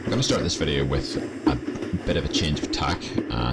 I'm going to start this video with a bit of a change of tack,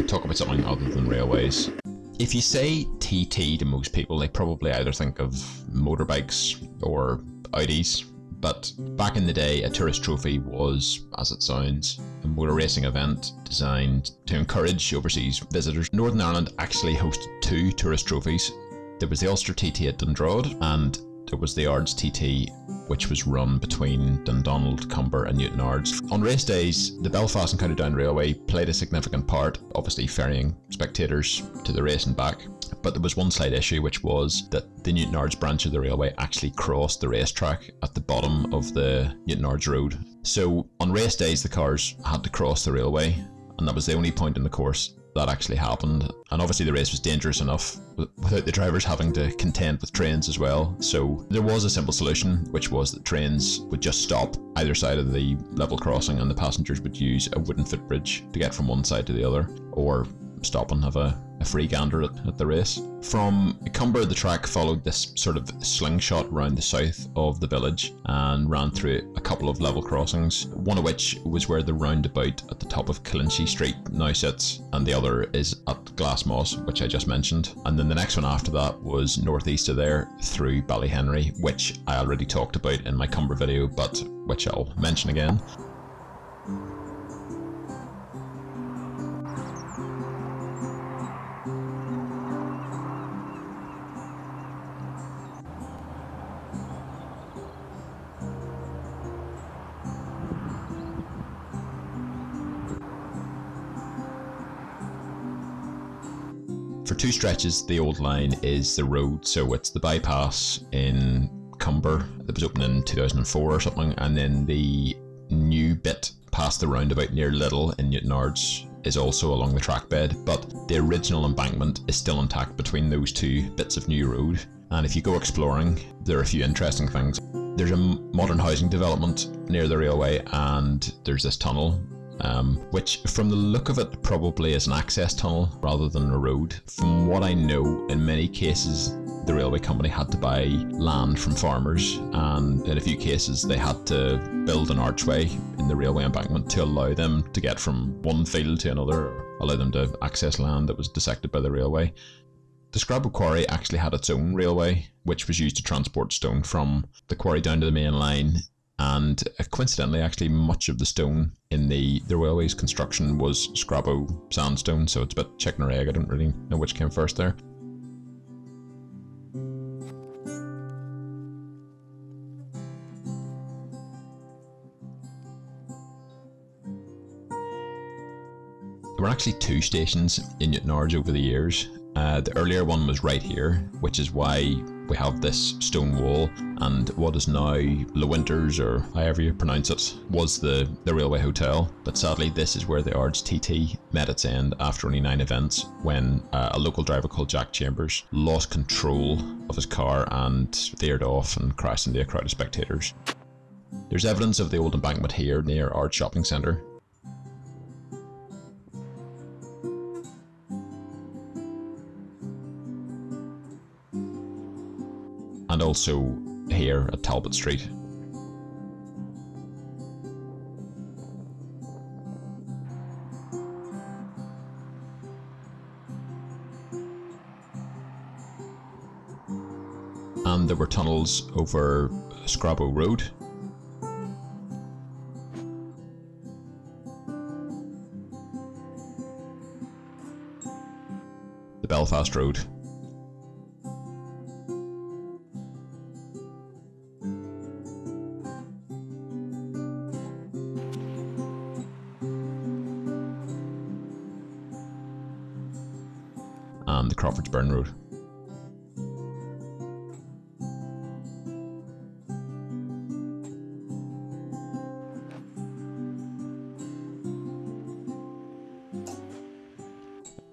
talk about something other than railways. If you say TT to most people, they probably either think of motorbikes or Audis, but back in the day a tourist trophy was, as it sounds, a motor racing event designed to encourage overseas visitors. Northern Ireland actually hosted two tourist trophies. There was the Ulster TT at Dundrod, and there was the Ards TT, which was run between Dundonald, Cumber and Newtownards. On race days, the Belfast and County Down Railway played a significant part, obviously ferrying spectators to the race and back. But there was one slight issue, which was that the Newtownards branch of the railway actually crossed the racetrack at the bottom of the Newtownards road. So on race days, the cars had to cross the railway, and that was the only point in the course that actually happened. And obviously the race was dangerous enough without the drivers having to contend with trains as well. So there was a simple solution, which was that trains would just stop either side of the level crossing, and the passengers would use a wooden footbridge to get from one side to the other, or stop and have a free gander at the race. From Cumber, the track followed this sort of slingshot round the south of the village and ran through a couple of level crossings, one of which was where the roundabout at the top of Killinchy Street now sits, and the other is at Glassmoss, which I just mentioned. And then the next one after that was northeast of there through Ballyhenry, which I already talked about in my Cumber video, but which I'll mention again. For two stretches, the old line is the road, so it's the bypass in Cumber that was opened in 2004 or something, and then the new bit past the roundabout near Little in Newtownards is also along the track bed, but the original embankment is still intact between those two bits of new road. And if you go exploring, there are a few interesting things. There's a modern housing development near the railway, and there's this tunnel, which from the look of it probably is an access tunnel rather than a road. From what I know, in many cases the railway company had to buy land from farmers, and in a few cases they had to build an archway in the railway embankment to allow them to get from one field to another, or allow them to access land that was dissected by the railway. The Scrabo quarry actually had its own railway, which was used to transport stone from the quarry down to the main line. And coincidentally, actually, much of the stone in the railway's construction was Scrabo sandstone, so it's a bit chicken or egg. I don't really know which came first there. There were actually two stations in Newtownards over the years. The earlier one was right here, which is why we have this stone wall, and what is now Lewinters, or however you pronounce it, was the railway hotel. But sadly this is where the Ards TT met its end after only 9 events, when a local driver called Jack Chambers lost control of his car and veered off and crashed into a crowd of spectators. There's evidence of the old embankment here near Ards Shopping Centre. And also here at Talbot Street. And there were tunnels over Scrabo Road. The Belfast Road. And the Crawfordsburn Road.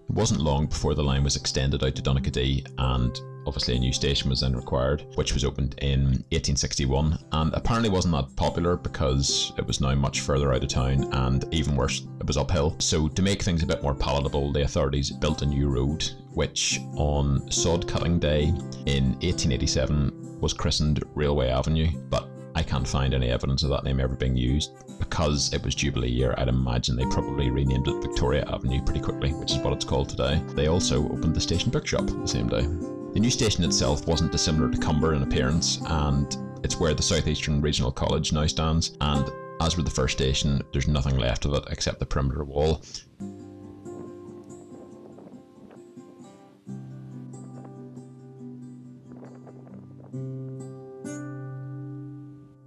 It wasn't long before the line was extended out to Donaghadee, and obviously a new station was then required, which was opened in 1861, and apparently wasn't that popular because it was now much further out of town, and even worse, it was uphill. So to make things a bit more palatable, the authorities built a new road, which on sod cutting day in 1887 was christened Railway Avenue. But I can't find any evidence of that name ever being used. Because it was Jubilee year, I'd imagine they probably renamed it Victoria Avenue pretty quickly, which is what it's called today. They also opened the station bookshop the same day. The new station itself wasn't dissimilar to Cumber in appearance, and it's where the South Eastern Regional College now stands, and as with the first station, there's nothing left of it except the perimeter wall.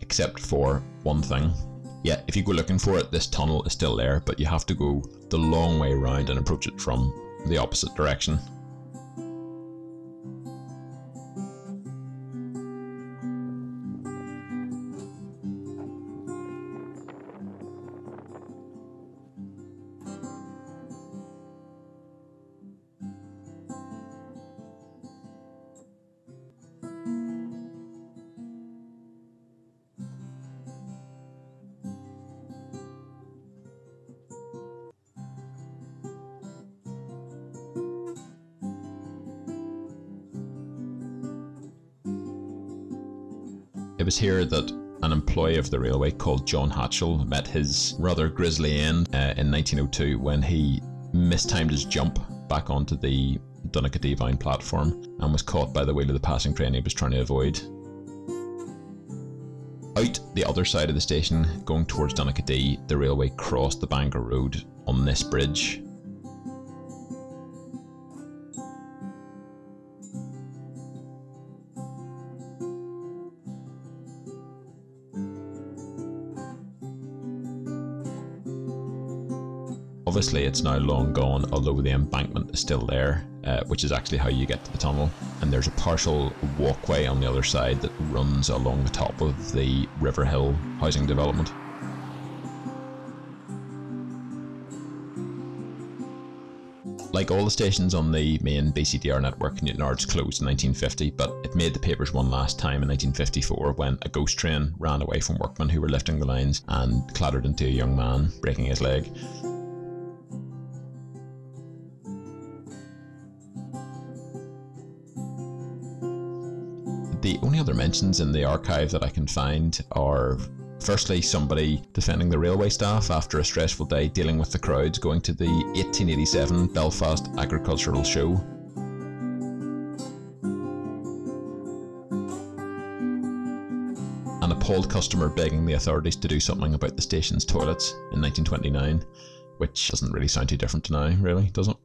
Except for one thing. Yeah, if you go looking for it, this tunnel is still there, but you have to go the long way around and approach it from the opposite direction. It was here that an employee of the railway called John Hatchell met his rather grisly end in 1902 when he mistimed his jump back onto the Donaghadee platform and was caught by the wheel of the passing train he was trying to avoid. Out the other side of the station, going towards Donaghadee, the railway crossed the Bangor Road on this bridge. Obviously it's now long gone, although the embankment is still there, which is actually how you get to the tunnel. And there's a partial walkway on the other side that runs along the top of the River Hill housing development. Like all the stations on the main BCDR network, Newtownards closed in 1950, but it made the papers one last time in 1954 when a ghost train ran away from workmen who were lifting the lines and clattered into a young man, breaking his leg. The only other mentions in the archive that I can find are firstly somebody defending the railway staff after a stressful day dealing with the crowds going to the 1887 Belfast Agricultural Show. An appalled customer begging the authorities to do something about the station's toilets in 1929, which doesn't really sound too different to now, really, does it?